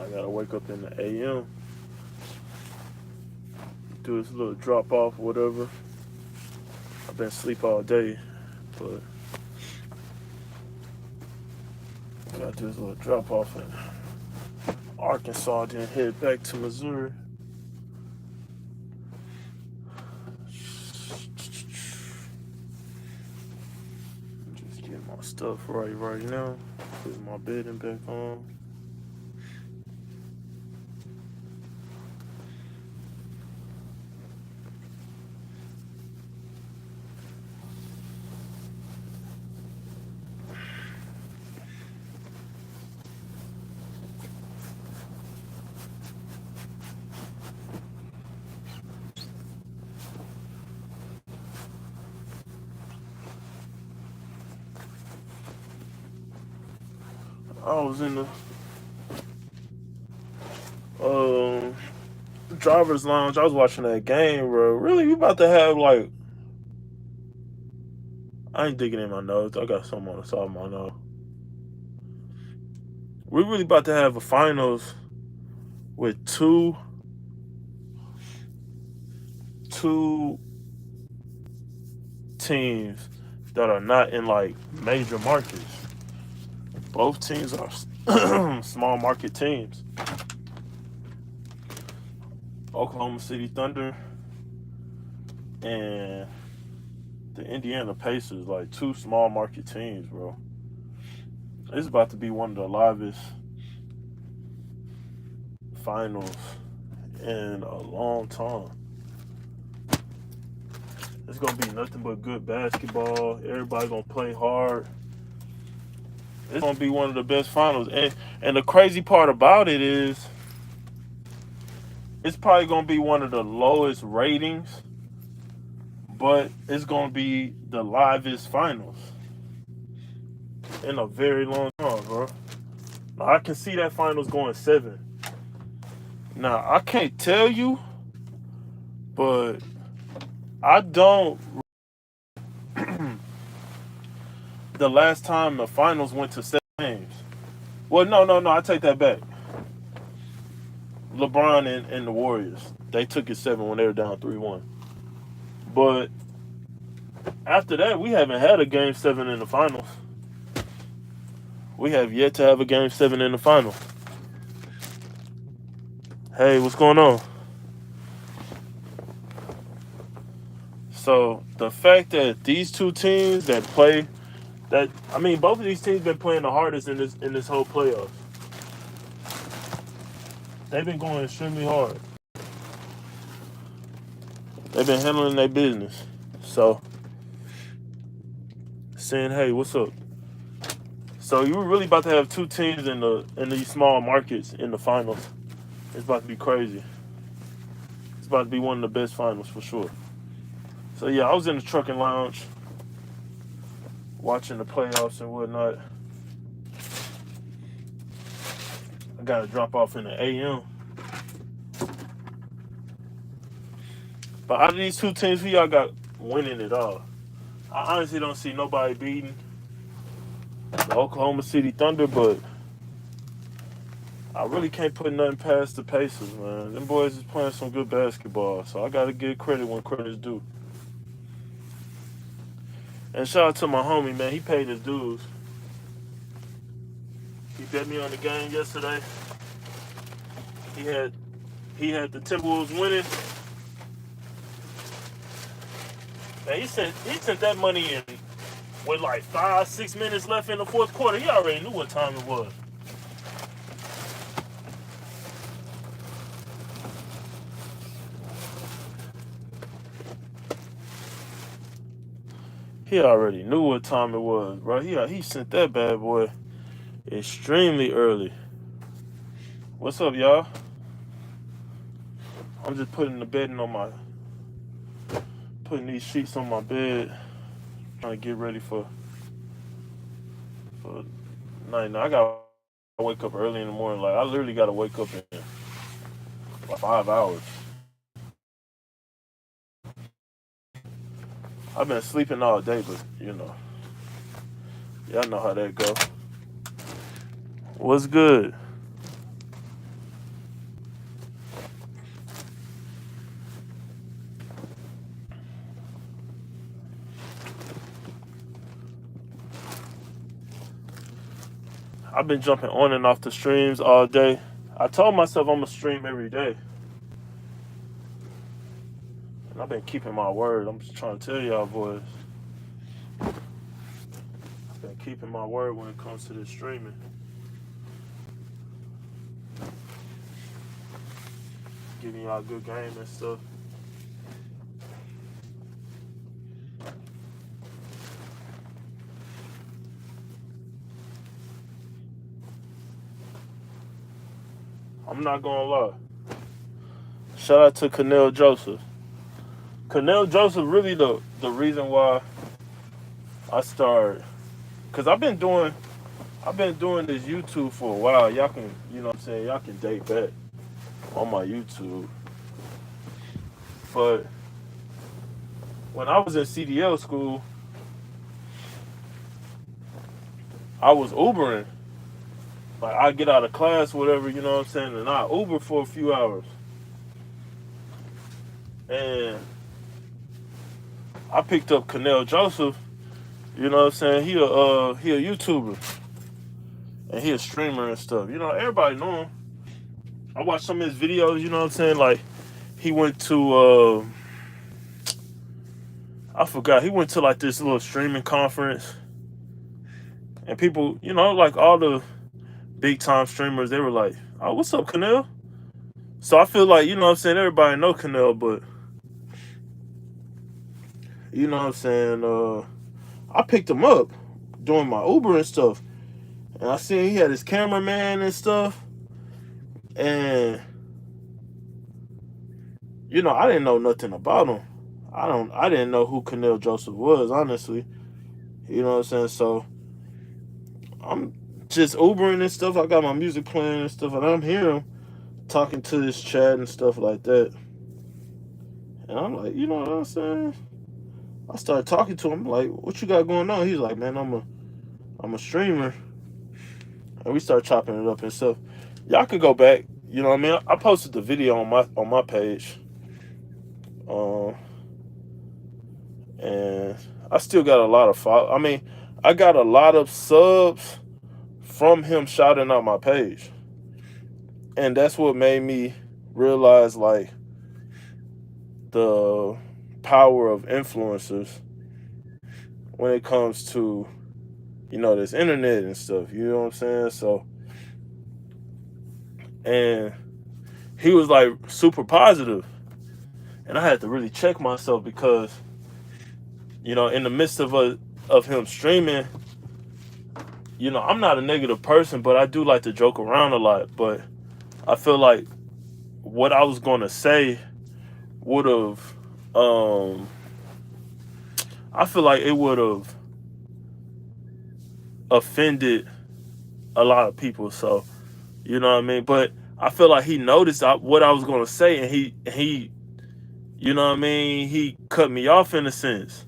I gotta wake up in the AM, do this little drop off, whatever. I've been asleep all day, but I gotta do this little drop off in Arkansas, then head back to Missouri. Just getting my stuff right now. Putting my bedding back on. I was in the um, driver's lounge. I was watching that game, bro. Really, we about to have like, I ain't digging in my notes. I got something on the side of my nose. We really about to have a finals with two teams that are not in like major markets. Both teams are small market teams. Oklahoma City Thunder and the Indiana Pacers, like two small market teams, bro. It's about to be one of the livest finals in a long time. It's gonna be nothing but good basketball. Everybody gonna play hard. It's gonna be one of the best finals. And the crazy part about it is it's probably gonna be one of the lowest ratings, but it's gonna be the livest finals in a very long time, bro. Now, I can see that finals going 7. Now I can't tell you, but I don't. The last time the finals went to 7 games. Well, no. I take that back. LeBron and the Warriors, they took it 7 when they were down 3-1. But after that, we haven't had a game 7 in the finals. We have yet to have a game 7 in the finals. Hey, what's going on? So the fact that these two teams that play, both of these teams been playing the hardest in this whole playoff. They've been going extremely hard. They've been handling their business. So saying, hey, what's up? So you're really about to have two teams in these small markets in the finals. It's about to be crazy. It's about to be one of the best finals for sure. So yeah, I was in the trucking lounge watching the playoffs and whatnot. I gotta drop off in the AM. But out of these two teams, who y'all got winning it all? I honestly don't see nobody beating the Oklahoma City Thunder, but I really can't put nothing past the Pacers, man. Them boys is playing some good basketball, so I gotta give credit when credit's due. And shout out to my homie, man. He paid his dues. He bet me on the game yesterday. He had the Timberwolves winning. Man, he sent that money in with like 5-6 minutes left in the fourth quarter. He already knew what time it was. He already knew what time it was, bro. He sent that bad boy extremely early. What's up, y'all? I'm just putting these sheets on my bed, trying to get ready for night. Now I gotta wake up early in the morning. Like I literally gotta wake up in like 5 hours. I've been sleeping all day, but y'all know how that go. What's good? I've been jumping on and off the streams all day. I told myself I'm gonna stream every day, and I've been keeping my word. I'm just trying to tell y'all boys, I've been keeping my word when it comes to this streaming. Giving y'all a good game and stuff. I'm not gonna lie. Shout out to Canel Joseph. Canel Joseph really the reason why I started, cause I've been doing this YouTube for a while. Y'all can, you know what I'm saying, y'all can date back on my YouTube. But when I was in CDL school, I was Ubering. Like I get out of class, whatever, you know what I'm saying, and I Uber for a few hours. And I picked up Canel Joseph, you know what I'm saying? He a YouTuber. And he a streamer and stuff. You know, everybody know him. I watched some of his videos, you know what I'm saying? Like he went to I forgot, he went to like this little streaming conference. And people, you know, like all the big time streamers, they were like, "Oh, what's up, Canel?" So I feel like, you know what I'm saying, everybody know Canel, but you know what I'm saying, I picked him up doing my Uber and stuff. And I seen he had his cameraman and stuff. And you know, I didn't know nothing about him. I didn't know who Canel Joseph was, honestly. You know what I'm saying? So I'm just Ubering and stuff. I got my music playing and stuff, and I'm hearing him talking to this chat and stuff like that. And I'm like, you know what I'm saying? I started talking to him, like, what you got going on? He's like, man, I'm a streamer. And we started chopping it up and stuff. Y'all could go back. You know what I mean? I posted the video on my page. And I still got a lot of follow. I mean, I got a lot of subs from him shouting out my page. And that's what made me realize, like, the power of influencers when it comes to, you know, this internet and stuff. You know what I'm saying? So, and he was like super positive. And I had to really check myself because, you know, in the midst of him streaming, you know, I'm not a negative person, but I do like to joke around a lot. But I feel like what I was going to say would have, I feel like it would have offended a lot of people. So, you know what I mean? But I feel like he noticed what I was going to say, and he, you know what I mean? He cut me off in a sense.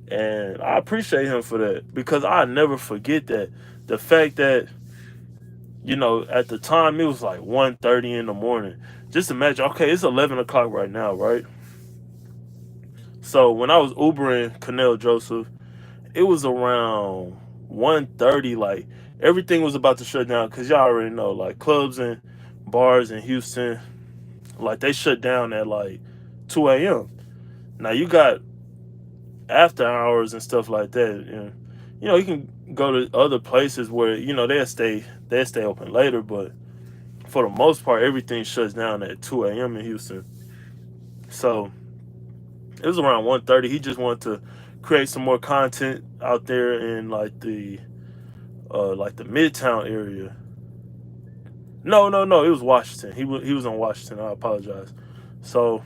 And I appreciate him for that, because I never forget that. The fact that, you know, at the time it was like 1:30 in the morning. Just imagine, okay, it's 11 o'clock right now, right? So when I was Ubering Canel Joseph, it was around 1:30. Like everything was about to shut down, because y'all already know, like clubs and bars in Houston, like they shut down at like 2 a.m. Now you got after hours and stuff like that. And, you know, you can go to other places where, you know, they'll stay open later, but for the most part, everything shuts down at 2 a.m. in Houston. So it was around 1:30. He just wanted to create some more content out there in like the Midtown area. No, it was Washington. He was on Washington. I apologize. So,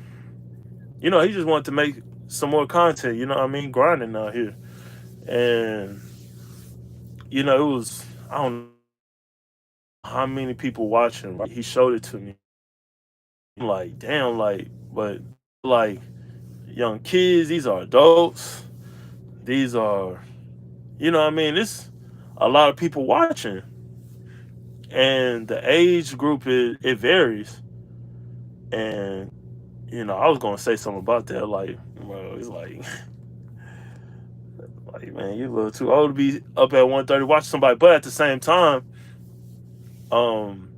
you know, he just wanted to make some more content, you know what I mean, grinding out here. And, you know, it was, I don't know how many people watching. Right? He showed it to me. I'm like, damn, like, but like young kids, these are adults. These are, you know what I mean? It's a lot of people watching. And the age group, it varies. And, you know, I was going to say something about that. Like, bro, it's like, Like, man, you a little too old to be up at 1:30 watching somebody. But at the same time, um,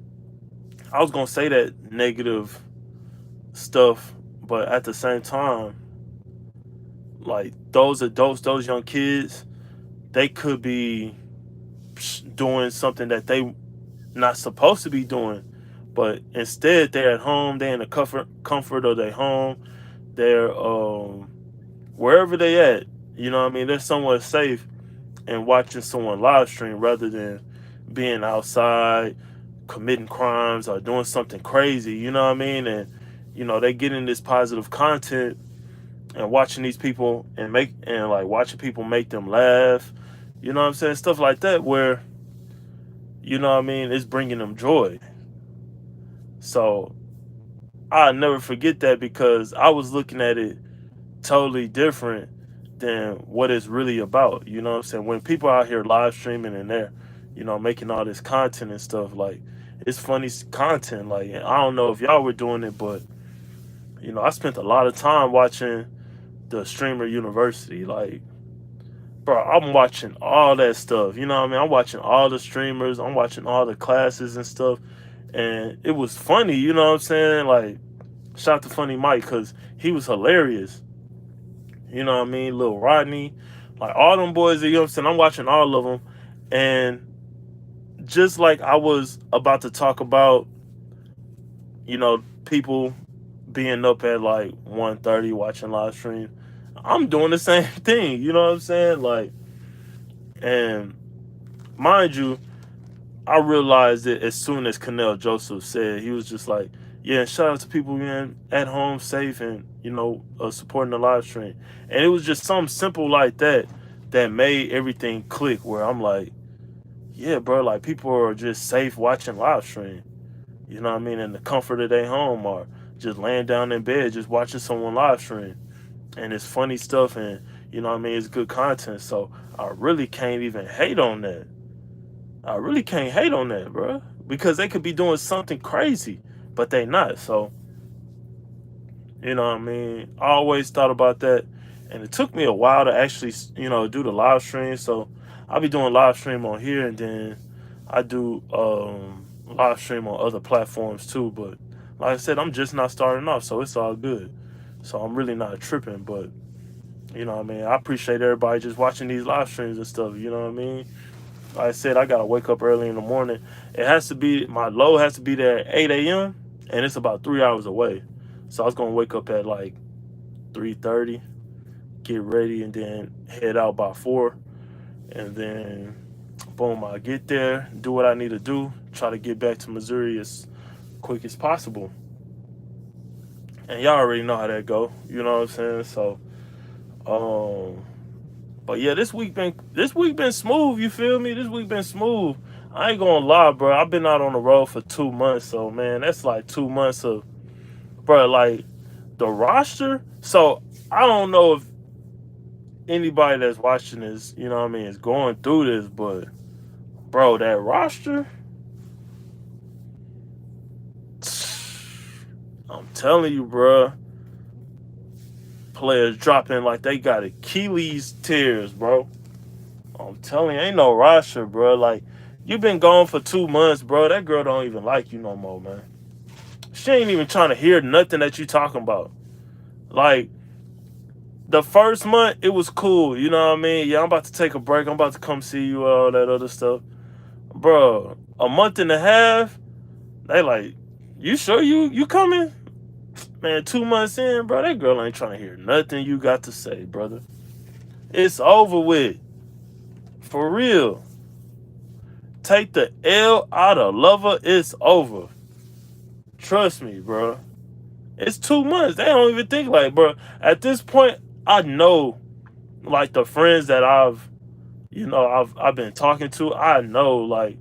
I was gonna say that negative stuff, but at the same time, like those adults, those young kids, they could be doing something that they not supposed to be doing, but instead they're at home, they're in the comfort of their home, they're wherever they at, you know what I mean? They're somewhere safe and watching someone live stream rather than being outside committing crimes or doing something crazy, you know what I mean? And they get in this positive content and watching these people and like watching people make them laugh, you know what I'm saying? Stuff like that where what I mean, it's bringing them joy. So I'll never forget that because I was looking at it totally different than what it's really about. You know what I'm saying? When people out here live streaming and they're, making all this content and stuff, like it's funny content. Like I don't know if y'all were doing it, but I spent a lot of time watching the streamer university. Like, bro, I'm watching all that stuff. You know what I mean? I'm watching all the streamers, I'm watching all the classes and stuff. And it was funny, you know what I'm saying? Like, shout out to Funny Mike because he was hilarious. You know what I mean? Lil Rodney, like all them boys, you know what I'm saying? I'm watching all of them. And just like I was about to talk about, people being up at like 1:30 watching live stream, I'm doing the same thing. You know what I'm saying? Like, and mind you, I realized it as soon as Canel Joseph said, he was just like, yeah, and shout out to people being at home safe and, supporting the live stream. And it was just something simple like that that made everything click where I'm like, yeah, bro, like people are just safe watching live stream. You know what I mean? In the comfort of their home or just laying down in bed, just watching someone live stream. And it's funny stuff and, you know what I mean? It's good content. So I really can't even hate on that. I really can't hate on that, bro, because they could be doing something crazy, but they not. So, you know what I mean? I always thought about that, and it took me a while to actually, do the live stream. So, I'll be doing live stream on here, and then I do live stream on other platforms too. But like I said, I'm just not starting off, so it's all good. So I'm really not tripping, but you know what I mean? I appreciate everybody just watching these live streams and stuff. You know what I mean? Like I said, I gotta wake up early in the morning. It has to be my low has to be there at 8 a.m. and it's about 3 hours away. So I was gonna wake up at like 3:30, get ready, and then head out by 4. And then boom, I get there, do what I need to do, try to get back to Missouri as quick as possible. And y'all already know how that go. You know what I'm saying? So um but yeah, this week been smooth. You feel me? This week been smooth. I ain't gonna lie, bro. I've been out on the road for 2 months, so man, that's like 2 months of, bro. Like the roster. So I don't know if anybody that's watching this, you know what I mean, is going through this, but bro, that roster. I'm telling you, bro. Players dropping like they got Achilles tears, bro. I'm telling you, ain't no roster, bro. Like, you been gone for 2 months, bro. That girl don't even like you no more, man. She ain't even trying to hear nothing that you talking about. Like, the first month, it was cool. You know what I mean? Yeah, I'm about to take a break. I'm about to come see you, all that other stuff. Bro, a month and a half, they like, you sure you coming? Man, 2 months in, bro, that girl ain't trying to hear nothing you got to say, brother. It's over with. For real. Take the L out of lover. It's over. Trust me, bro. It's 2 months. They don't even think like, bro. At this point, I know, like the friends that I've been talking to. I know, like,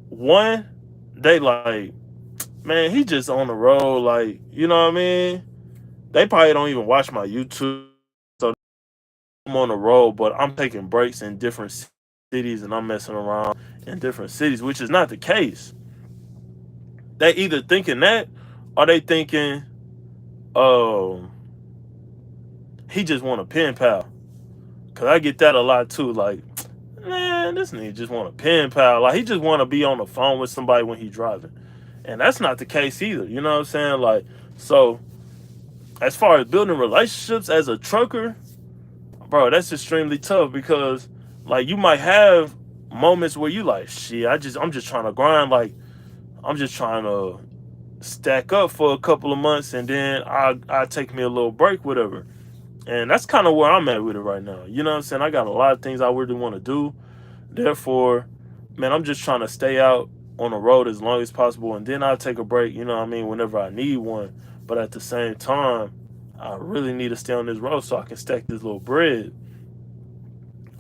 one, they like, man, he just on the road. Like, you know what I mean? They probably don't even watch my YouTube, so I'm on the road. But I'm taking breaks in different cities, and I'm messing around in different cities, which is not the case. They either thinking that, or they thinking, oh, he just want a pen pal. Cause I get that a lot too. Like, man, this nigga just want a pen pal. Like he just want to be on the phone with somebody when he driving, and that's not the case either. You know what I'm saying? Like, so as far as building relationships as a trucker, bro, that's extremely tough because like you might have moments where you like, shit, I'm just trying to grind. Like I'm just trying to stack up for a couple of months, and then I take me a little break, whatever. And that's kind of where I'm at with it right now. You know what I'm saying? I got a lot of things I really want to do. Therefore, man, I'm just trying to stay out on the road as long as possible, and then I'll take a break, you know what I mean, whenever I need one. But at the same time, I really need to stay on this road so I can stack this little bread.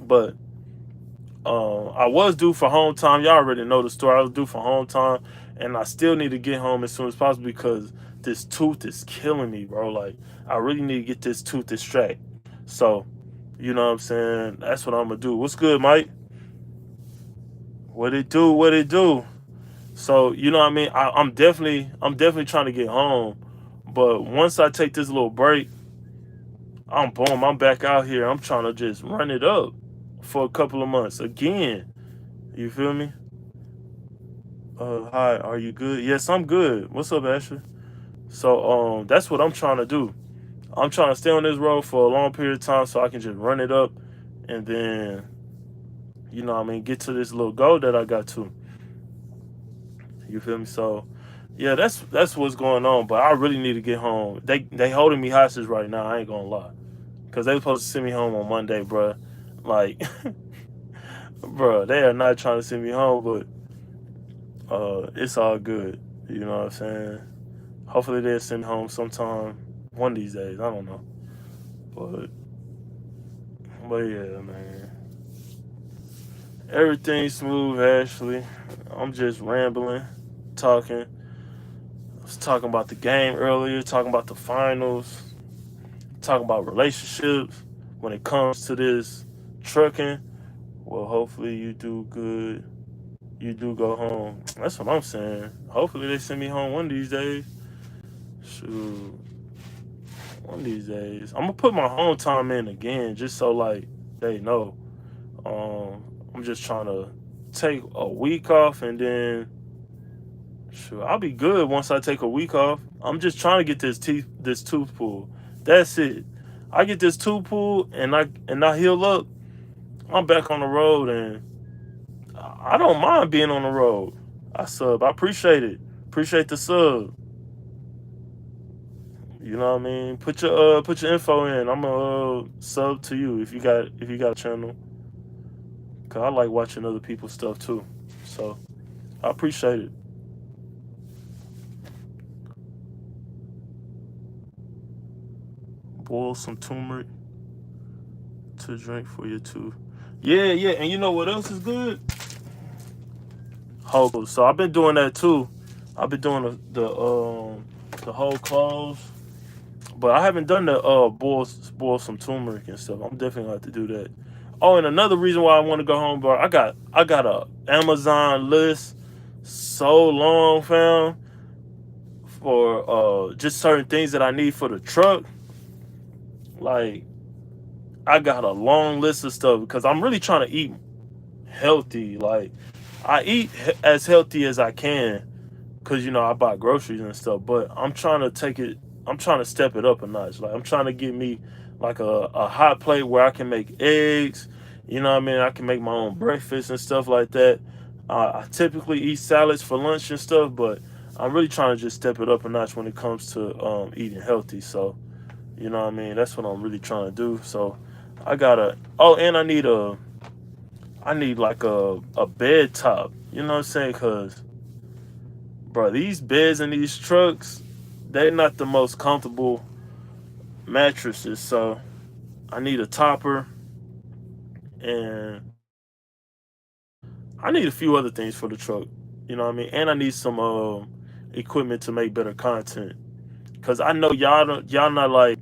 But I was due for home time. Y'all already know the story. I was due for home time, and I still need to get home as soon as possible because this tooth is killing me, bro. Like, I really need to get this tooth extracted. So, you know what I'm saying? That's what I'm gonna do. What's good, Mike? What it do? What it do? So, you know what I mean? I'm definitely trying to get home. But once I take this little break, I'm back out here. I'm trying to just run it up for a couple of months again. You feel me? Hi, are you good? Yes, I'm good. What's up, Ashley? So, that's what I'm trying to do. I'm trying to stay on this road for a long period of time so I can just run it up and then, you know what I mean, get to this little goal that I got to. You feel me? So, yeah, that's what's going on. But I really need to get home. They holding me hostage right now. I ain't gonna lie, cause they supposed to send me home on Monday, bro. Like, bro, they are not trying to send me home, but it's all good. You know what I'm saying? Hopefully they'll send me home sometime one of these days. I don't know, but yeah, man. Everything smooth, Ashley. I'm just rambling, talking. I was talking about the game earlier, talking about the finals, talking about relationships when it comes to this trucking. Well, hopefully you do good. You do go home. That's what I'm saying. Hopefully they send me home one of these days. Shoot, one of these days. I'm gonna put my home time in again, just so like they know. I'm just trying to take a week off and then sure, I'll be good once I take a week off. I'm just trying to get this tooth pulled. That's it. I get this tooth pulled and I heal up. I'm back on the road and I don't mind being on the road. I sub. I appreciate it. Appreciate the sub. You know what I mean? Put your info in. I'm a sub to you if you got a channel. Cause I like watching other people's stuff too. So I appreciate it. Boil some turmeric to drink for your tooth. Yeah, yeah, and you know what else is good? Whole. So I've been doing that too. I've been doing the whole cloves, but I haven't done the boil some turmeric and stuff. I'm definitely gonna have to do that. Oh, and another reason why I want to go home, bro, I got a Amazon list so long, fam, for just certain things that I need for the truck. Like I got a long list of stuff because I'm really trying to eat healthy. Like I eat as healthy as I can because you know I buy groceries and stuff. But I'm trying to take it. I'm trying to step it up a notch. Like I'm trying to get me like a hot plate where I can make eggs. You know what I mean? I can make my own breakfast and stuff like that. I typically eat salads for lunch and stuff, but I'm really trying to just step it up a notch when it comes to eating healthy. So you know what I mean? That's what I'm really trying to do. So I gotta. Oh, and I need like a bed top. You know what I'm saying? Cause bro, these beds in these trucks, they're not the most comfortable mattresses. So I need a topper and I need a few other things for the truck. You know what I mean? And I need some equipment to make better content. Cause I know y'all not like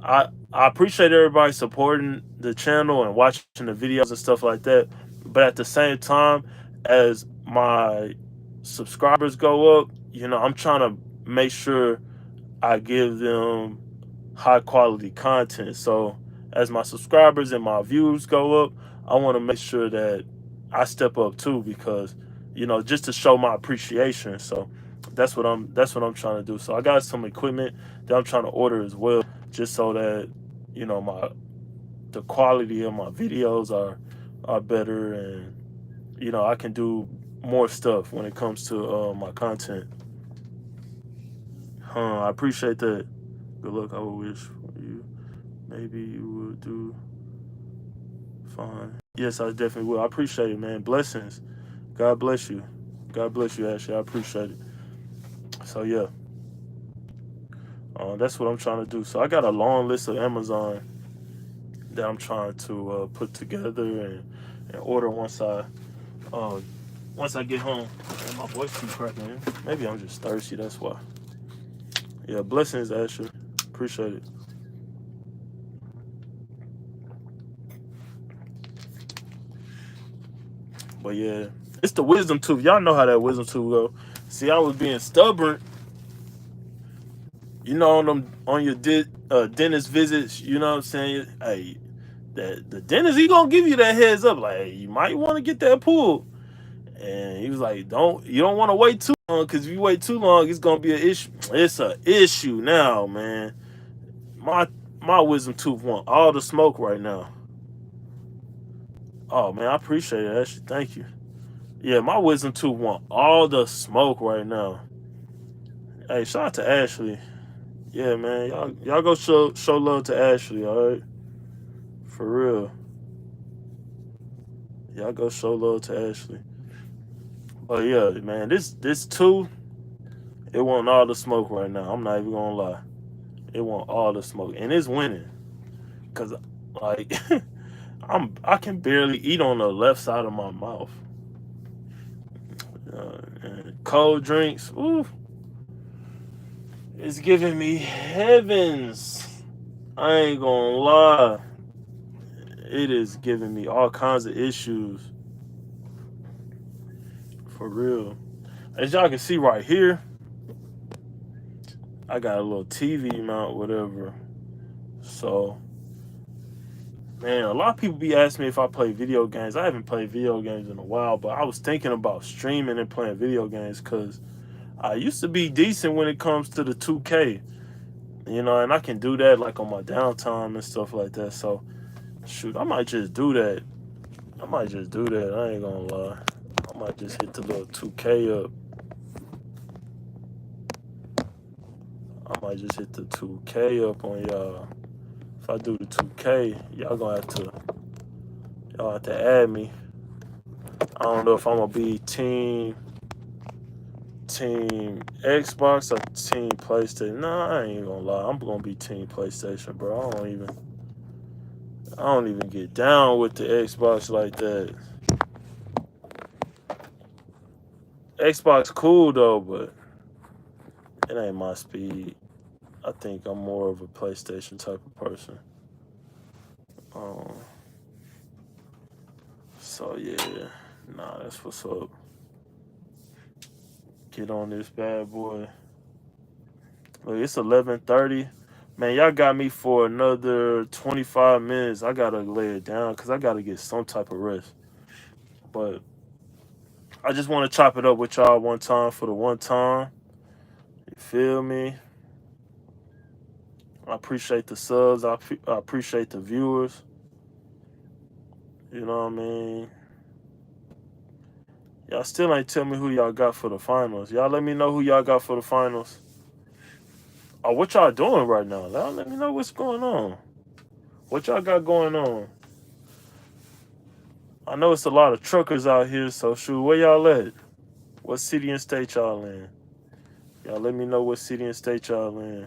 I appreciate everybody supporting the channel and watching the videos and stuff like that. But at the same time, as my subscribers go up, you know, I'm trying to make sure I give them high quality content. So as my subscribers and my views go up, I want to make sure that I step up too, because just to show my appreciation. So that's what I'm trying to do. So I got some equipment that I'm trying to order as well, just so that my the quality of my videos are better, and I can do more stuff when it comes to my content. I appreciate that. Good luck. I would wish for you. Maybe you would do fine. Yes, I definitely will. I appreciate it, man. Blessings. God bless you. God bless you, Ashley. I appreciate it. So yeah, that's what I'm trying to do. So I got a long list of Amazon that I'm trying to put together and order uh, once I get home. And my voice keep cracking in. Maybe I'm just thirsty. That's why. Yeah, blessings, Ashley. Appreciate it. But yeah, it's the wisdom tooth. Y'all know how that wisdom tooth go. See, I was being stubborn, on your dentist visits. You know what I'm saying? Hey, that the dentist, he gonna give you that heads up, like, hey, you might want to get that pulled. And he was like, you don't want to wait too long, because if you wait too long, it's gonna be an issue. It's a issue now, man. My my wisdom tooth want all the smoke right now. Oh man, I appreciate it, Ashley. Thank you. Yeah, my wisdom tooth want all the smoke right now. Hey, shout out to Ashley. Yeah, man, y'all go show love to Ashley, all right? For real, y'all go show love to Ashley. But yeah, man, this two, it want all the smoke right now. I'm not even gonna lie, it want all the smoke, and it's winning, cause like I can barely eat on the left side of my mouth. And cold drinks, ooh, it's giving me heavens. I ain't gonna lie, it is giving me all kinds of issues, for real. As y'all can see right here, I got a little TV mount, whatever. So, man, a lot of people be asking me if I play video games. I haven't played video games in a while, but I was thinking about streaming and playing video games, because I used to be decent when it comes to the 2K, and I can do that like on my downtime and stuff like that. So, shoot, I might just do that. I might just do that. I ain't gonna lie. I might just hit the little 2K up. I might just hit the 2K up on y'all. If I do the 2K, y'all have to add me. I don't know if I'm gonna be team Xbox or team PlayStation. Nah, I ain't gonna lie. I'm gonna be team PlayStation, bro. I don't even get down with the Xbox like that. Xbox cool though, but it ain't my speed. I think I'm more of a PlayStation type of person. Um, so yeah, nah, that's what's up. Get on this bad boy. Look, it's 11:30. Man, y'all got me for another 25 minutes. I gotta lay it down because I gotta get some type of rest. But I just want to chop it up with y'all one time for the one time. You feel me? I appreciate the subs. I appreciate the viewers. You know what I mean? Y'all still ain't tell me who y'all got for the finals. Y'all let me know who y'all got for the finals. Oh, what y'all doing right now? Y'all let me know what's going on. What y'all got going on? I know it's a lot of truckers out here, so shoot, where y'all at? What city and state y'all in? Y'all let me know what city and state y'all in.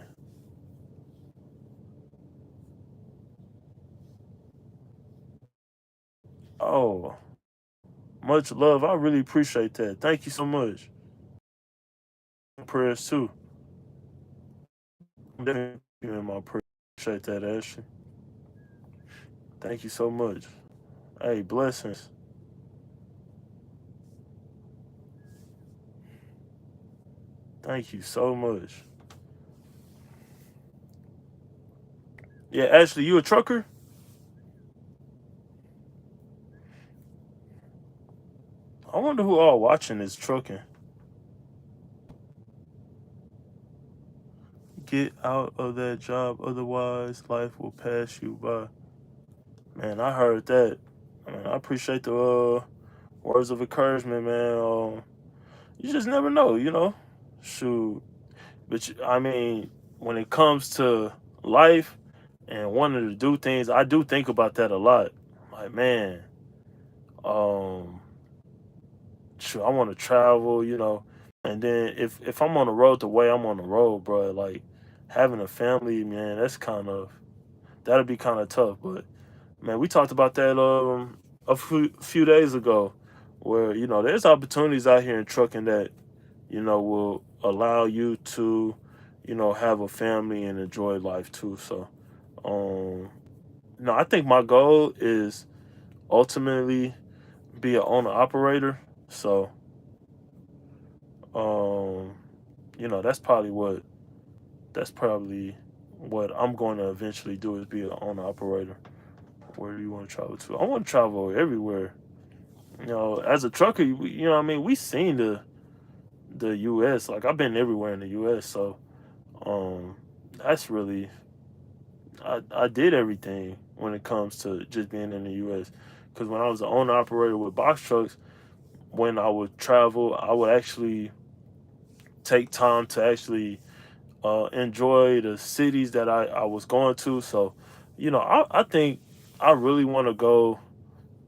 Oh, much love. I really appreciate that. Thank you so much. Prayers too. I'm definitely in my prayers. Appreciate that, Ashley. Thank you so much. Hey, blessings. Thank you so much. Yeah, Ashley, you a trucker? I wonder who all watching is trucking. Get out of that job, otherwise life will pass you by. Man, I heard that. I mean, I appreciate the words of encouragement, man. You just never know, you know. Shoot, but I mean, when it comes to life and wanting to do things, I do think about that a lot. Like, man, um, shoot, I want to travel, you know. And then if I'm on the road the way I'm on the road, bro, like having a family, man, that's kind of that'll be kind of tough. But man, we talked about that a few days ago, where you know there's opportunities out here in trucking that you know will allow you to you know have a family and enjoy life too. So, um, no, I think my goal is ultimately be an owner operator. So, um, you know that's probably what I'm going to eventually do is be an owner operator. Where do you want to travel to? I want to travel everywhere. You know, as a trucker, you know what I mean? We seen the US. Like I've been everywhere in the US, so um that's really I did everything when it comes to just being in the US. Cuz when I was an owner operator with box trucks, when I would travel, I would actually take time to actually enjoy the cities that I was going to. So, you know, I think I really want to go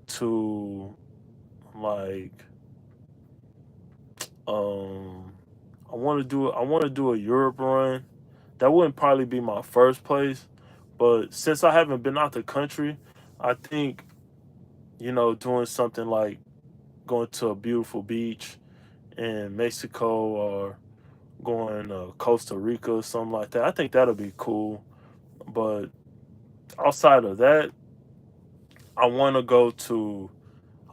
to like um I want to do a Europe run. That wouldn't probably be my first place, but since I haven't been out the country, I think you know doing something like going to a beautiful beach in Mexico or going to Costa Rica or something like that. I think that'll be cool. But outside of that, I want to go to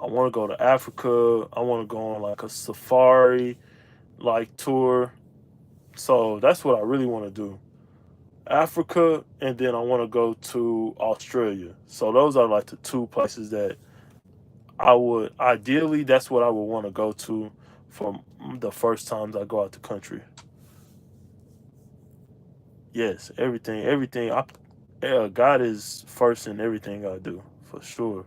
I want to go to Africa. I want to go on like a safari like tour. So that's what I really want to do. Africa, and then I want to go to Australia. So those are like the two places that I would ideally. That's what I would want to go to for the first times I go out the country. Yes, everything. Yeah, God is first in everything I do for sure.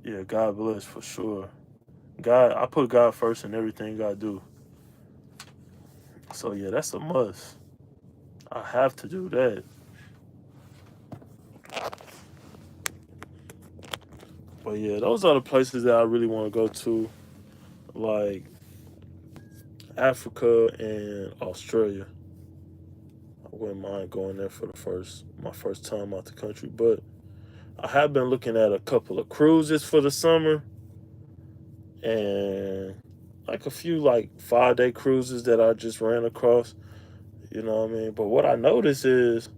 Yeah, God bless for sure. God, I put God first in everything I do. So yeah, that's a must. I have to do that. But yeah, those are the places that I really want to go to, like Africa and Australia. I wouldn't mind going there for my first time out the country. But I have been looking at a couple of cruises for the summer and like a few like 5 day cruises that I just ran across. You know what I mean? But what I notice is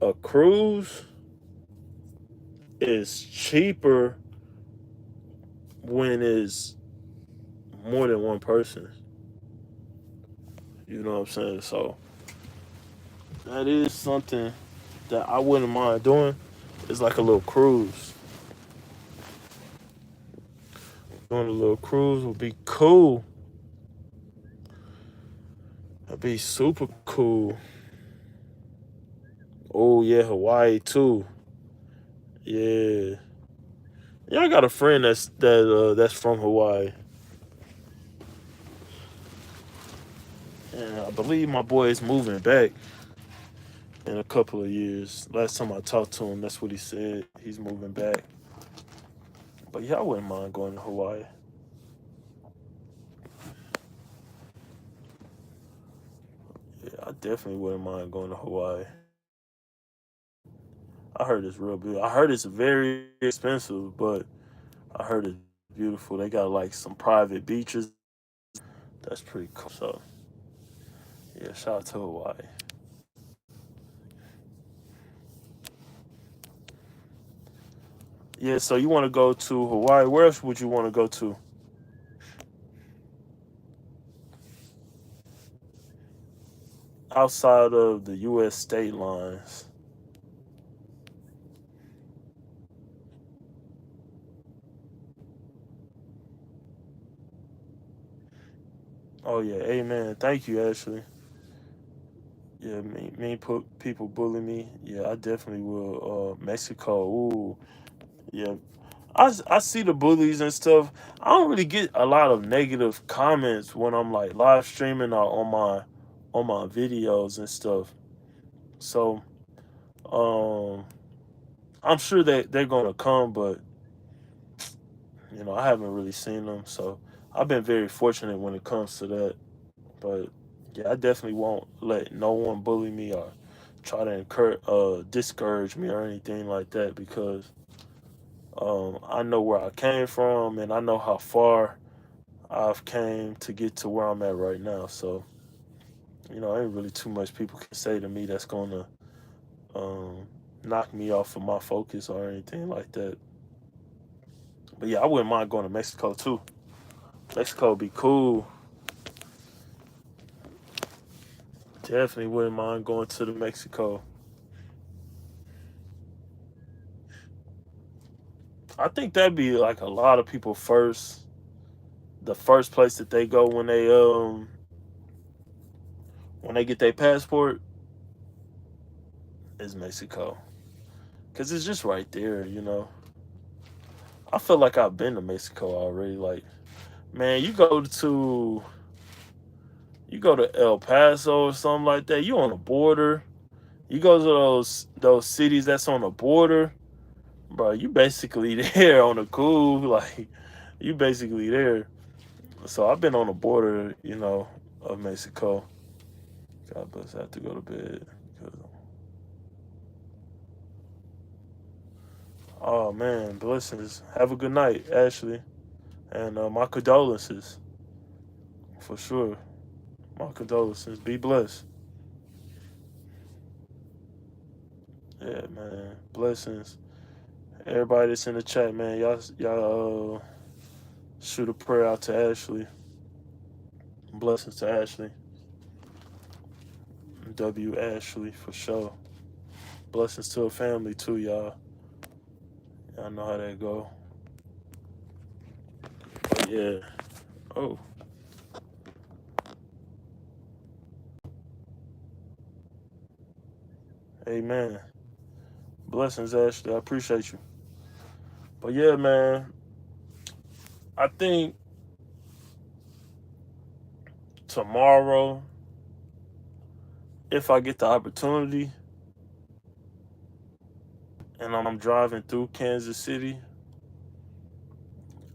a cruise is cheaper when it's more than one person. You know what I'm saying? So that is something that I wouldn't mind doing. It's like a little cruise. Doing a little cruise would be cool. That'd be super cool. Oh yeah, Hawaii too. Yeah. Yeah, I got a friend that's from Hawaii. And I believe my boy is moving back in a couple of years. Last time I talked to him, that's what he said. He's moving back. But yeah, I wouldn't mind going to Hawaii. Yeah, I definitely wouldn't mind going to Hawaii. I heard it's real beautiful. I heard it's very expensive, but I heard it's beautiful. They got like some private beaches. That's pretty cool. So yeah, shout out to Hawaii. Yeah, so you want to go to Hawaii? Where else would you want to go to? outside of the U.S. state lines. Oh yeah, amen. Thank you, Ashley. Yeah, people bully me. Yeah, I definitely will. Mexico. Ooh, yeah. I see the bullies and stuff. I don't really get a lot of negative comments when I'm like live streaming or on my videos and stuff. So I'm sure that they're gonna come, but I haven't really seen them. So I've been very fortunate when it comes to that. But yeah, I definitely won't let no one bully me or try to discourage me or anything like that because I know where I came from and I know how far I've came to get to where I'm at right now. So ain't really too much people can say to me that's gonna um, knock me off of my focus or anything like that. But yeah, I wouldn't mind going to Mexico too. Mexico would be cool. Definitely wouldn't mind going to the Mexico. I think that'd be like a lot of people the first place that they go when they get their passport is Mexico. Cause it's just right there. I feel like I've been to Mexico already. Like, man, you go to El Paso or something like that, you on the border. You go to those cities that's on the border, bro, you basically there on the cool, like you basically there. So I've been on the border, of Mexico. God bless. I have to go to bed. Oh man, blessings. Have a good night, Ashley, and my condolences for sure. My condolences. Be blessed. Yeah, man. Blessings. Everybody that's in the chat, man. Y'all shoot a prayer out to Ashley. Blessings to Ashley. W Ashley for sure. Blessings to her family too, y'all. Y'all know how that go. But yeah. Oh, amen. Blessings, Ashley. I appreciate you. But yeah, man. I think tomorrow, if I get the opportunity and I'm driving through Kansas City,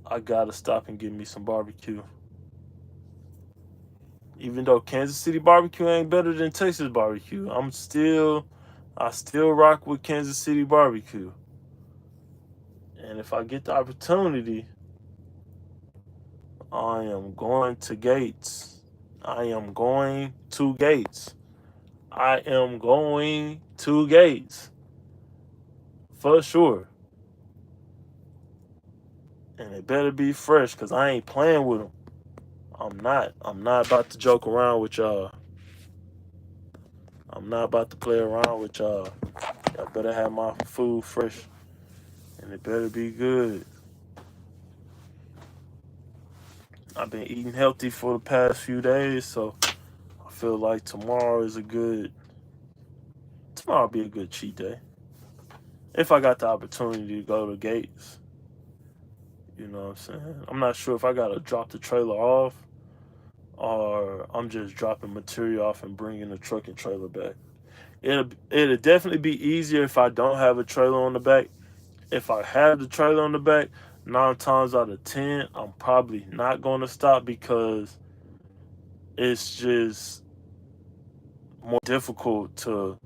I gotta stop and get me some barbecue. Even though Kansas City barbecue ain't better than Texas barbecue, I still rock with Kansas City barbecue. And if I get the opportunity, I am going to Gates. I am going to Gates. I am going to Gates for sure. And it better be fresh because I ain't playing with them. I'm not. I'm not about to joke around with y'all. I'm not about to play around with y'all. Y'all better have my food fresh and it better be good. I've been eating healthy for the past few days, so I feel like tomorrow will be a good cheat day. If I got the opportunity to go to Gates, you know what I'm saying? I'm not sure if I gotta drop the trailer off or I'm just dropping material off and bringing the truck and trailer back. It'll definitely be easier if I don't have a trailer on the back. If I have the trailer on the back, 9 times out of 10, I'm probably not going to stop because it's just more difficult to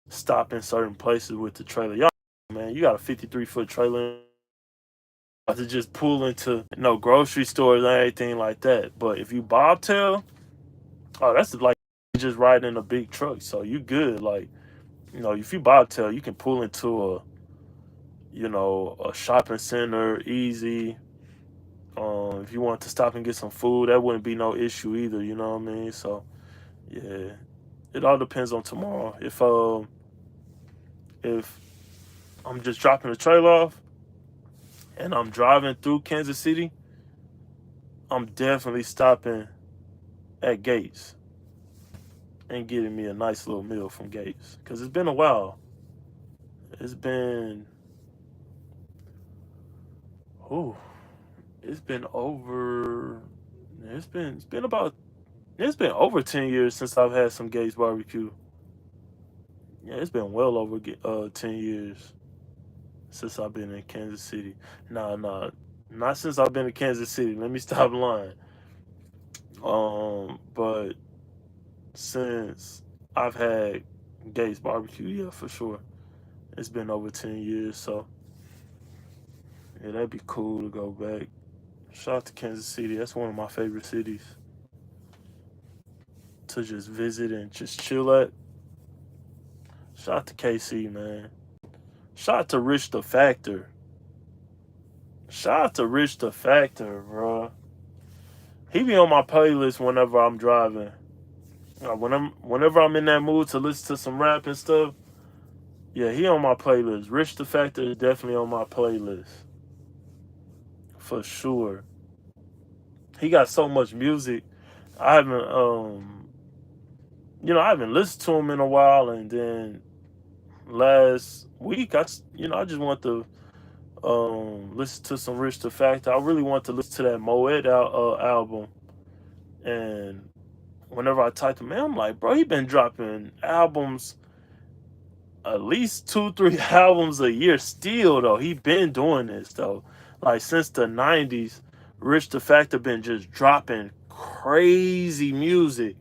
stop in certain places with the trailer. Y'all, man, you got a 53-foot trailer to just pull into no grocery stores or anything like that. But if you bobtail, oh, that's like just riding in a big truck. So you good. Like, if you bobtail, you can pull into a shopping center easy. If you want to stop and get some food, that wouldn't be no issue either. You know what I mean? So Yeah, it all depends on tomorrow. If I'm just dropping the trailer off and I'm driving through Kansas City, I'm definitely stopping at Gates and getting me a nice little meal from Gates because it's been a while. It's been oh, it's been over. It's been about it's been over 10 years since I've had some Gates barbecue. Yeah, it's been well over 10 years since I've been in Kansas City. Nah, nah, not since I've been in Kansas City. Let me stop lying. But since I've had Gates barbecue, yeah, for sure. It's been over 10 years, so yeah, that'd be cool to go back. Shout out to Kansas City. That's one of my favorite cities to just visit and just chill at. Shout out to KC, man. Shout out to Rich the Factor. Shout out to Rich the Factor, bro. He be on my playlist whenever I'm driving. Whenever I'm in that mood to listen to some rap and stuff. Yeah, he on my playlist. Rich the Factor is definitely on my playlist for sure. He got so much music. I haven't I haven't listened to him in a while, and then last week I just want to listen to some Rich the Factor. I really want to listen to that Moet album, and whenever I type him in, I'm like, bro, he been dropping albums, at least 2, 3 albums a year still though. He been doing this though. Like since the 90s, Rich the Factor been just dropping crazy music.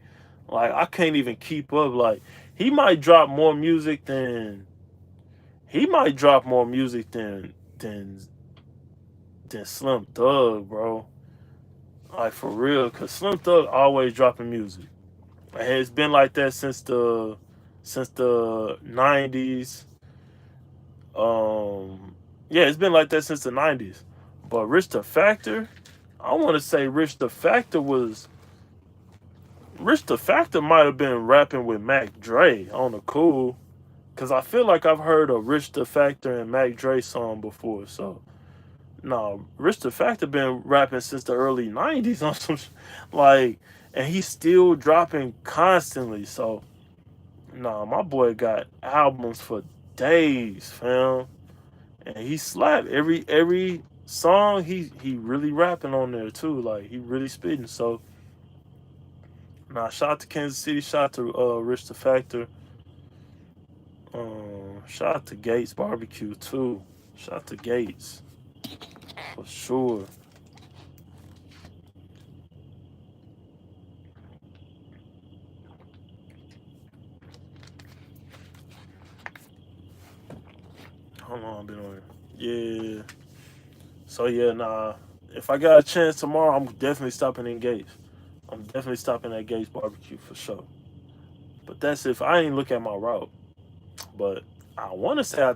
Like I can't even keep up. Like he might drop more music than he might drop more music than Slim Thug, bro. Like for real, cause Slim Thug always dropping music. And it's been like that since the 90s. Yeah, it's been like that since the 90s. But Rich the Factor, I want to say Rich the Factor might have been rapping with Mac Dre on the cool, cause I feel like I've heard a Rich the Factor and Mac Dre song before. So no, Rich the Factor been rapping since the early 90s on some like, and he's still dropping constantly. So no, my boy got albums for days, fam. And he slapped every song. He really rapping on there too. Like he really spitting. So nah, shout out to Kansas City. Shout out to Rich the Factor. Shout out to Gates Barbecue too. Shout out to Gates for sure. How long I been on here? Yeah. So yeah, nah. If I got a chance tomorrow, I'm definitely stopping in Gates. I'm definitely stopping at Gates Barbecue for sure. But that's if I ain't look at my route. But I want to say I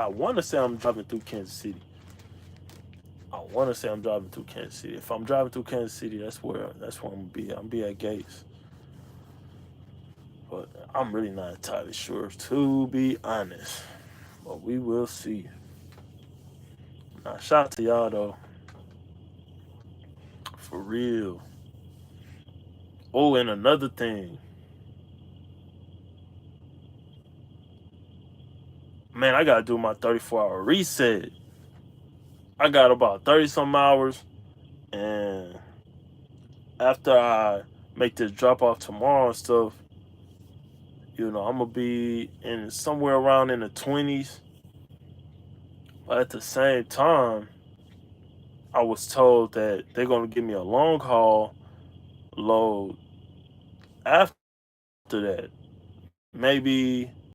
want to say I'm driving through Kansas City. I want to say I'm driving through Kansas City. If I'm driving through Kansas City, that's where I'm gonna be. I'm gonna be at Gates. But I'm really not entirely sure, to be honest. But we will see. Now, shout out to y'all though, for real. Oh, and another thing, man, I gotta do my 34-hour reset. I got about 30 some hours, and after I make this drop off tomorrow and stuff, I'm gonna be in somewhere around in the 20s. But at the same time, I was told that they're gonna give me a long haul load after that. Maybe